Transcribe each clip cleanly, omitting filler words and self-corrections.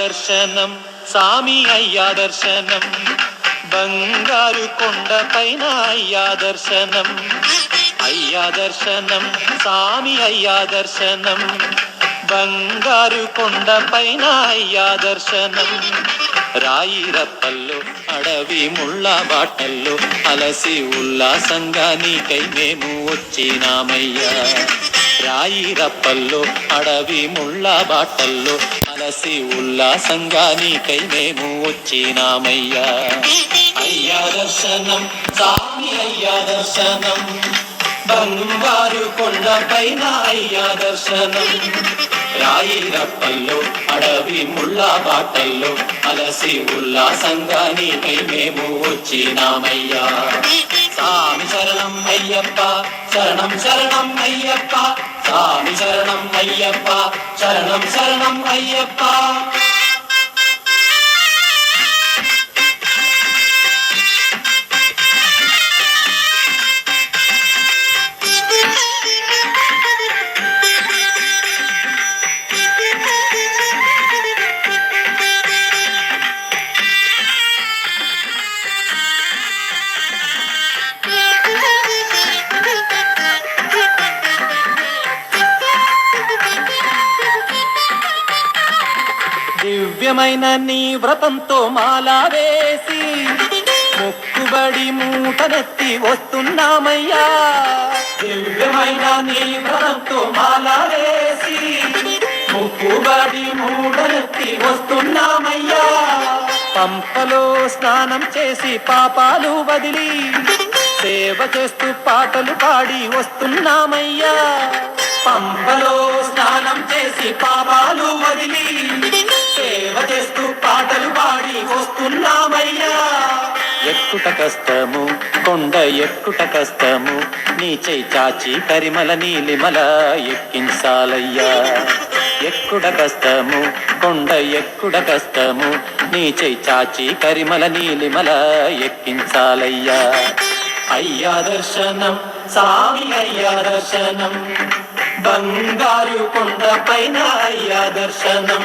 దర్శనం సామి అయ్యా దర్శనం బంగారు కొండ పైన అయ్యా దర్శనం అయ్యా దర్శనం సామి అయ్యా దర్శనం బంగారు కొండ పైన అయ్యా దర్శనం రాయి రప్పల్లో అడవి ముళ్ళ బాటల్లో అలసి ఉల్లాసంగా నీకై మేము వచ్చినామయ్యా రాయి రప్పల్లో అడవి ముళ్ళ బాటల్లో అలసి ఉల్లాసంగా నీకై మేము వచ్చినామయ్యా అయ్యా దర్శనం సామి అయ్యా దర్శనం బంగారు కొండ పైన అయ్యా దర్శనం రాయి రప్పల్లో అడవి ముళ్ళ బాటల్లో అలసి ఉల్లాసంగా నీకై మేము వచ్చినామయ్యా సామి శరణం అయ్యప్ప శరణం శరణం అయ్యప్ప సామి శరణం అయ్యప్ప శరణం శరణం అయ్యప్ప దివ్యమైన నీ వ్రతంతో మాలా వేసి మొక్కుబడి మూటనెత్తి వస్తున్నామయ్యా దివ్యమైన నీ వ్రతంతో మాలా వేసి మొక్కుబడి మూటనెత్తి వస్తున్నామయ్యా పంపలో స్నానం చేసి పాపాలు వదిలి సేవ చేస్తూ పాటలు పాడి వస్తున్నామయ్యా పంపలో స్నానం చేసి పాపాలు వదిలి సేవ చేస్తూ పాటలు పాడి వస్తున్నామయ్యా ఎక్కుట కష్టము కొండ ఎక్కుట కష్టము నీ చేయి చాచి కరిమల నీలిమల ఎక్కించాలయ్యా ఎక్కుడ కష్టము కొండ ఎక్కుడ కష్టము నీ చేయి చాచి కరిమల నీలిమల ఎక్కించాలయ్యా అయ్యా దర్శనం సామి అయ్యా దర్శనం బంగారు కొండ పైన అయ్యా దర్శనం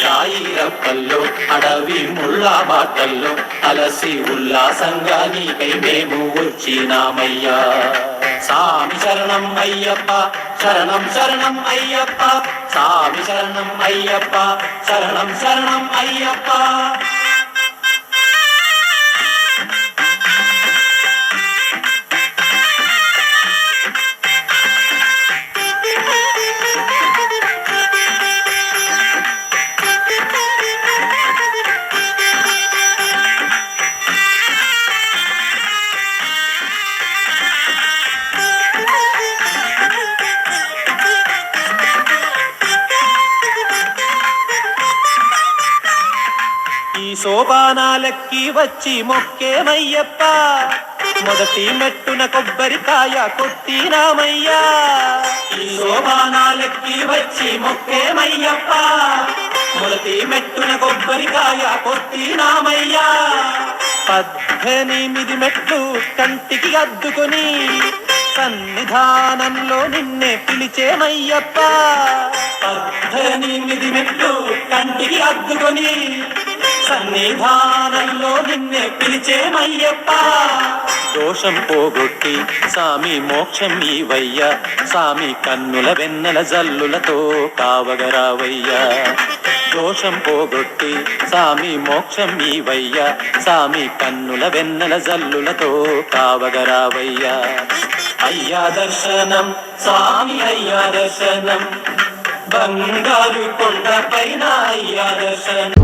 రాయి రప్పల్లో అడవి ముళ్ళ బాటల్లో అలసి ఉల్లాసంగా నీకై మేము వచ్చినామయ్యా సామి శరణం అయ్యప్ప శరణం శరణం అయ్యప్ప సామి శరణం అయ్యప్ప శరణం శరణం అయ్యప్ప ఈ శోభానాలెక్కి వచ్చి మొక్కేమయ్యప్ప మొదటి మెట్టున కొబ్బరికాయ కొట్టినామయ్యా ఈ శోభానాలెక్కి వచ్చి మొక్కేమయ్యప్ప మొదటి మెట్టున కొబ్బరికాయ కొట్టినామయ్యా 18 మెట్లు కంటికి అద్దుకొని సన్నిధానంలో నిన్నే పిలిచేమయ్యప్ప 18 మెట్లు కంటికి అద్దుకొని సన్నిధానంలో నిన్నే పిలిచేమయ్యప్ప దోషం పోగొట్టి సామి మోక్షం ఈవయ్యా సామి కన్నుల వెన్నెల జల్లులతో కావగరావయ్యా దోషం పోగొట్టి సామి మోక్షం ఈవయ్యా సామి కన్నుల వెన్నెల జల్లులతో కావగరావయ్యా అయ్యా దర్శనం సామి అయ్యా దర్శనం బంగారు కొండ పైన అయ్యా దర్శనం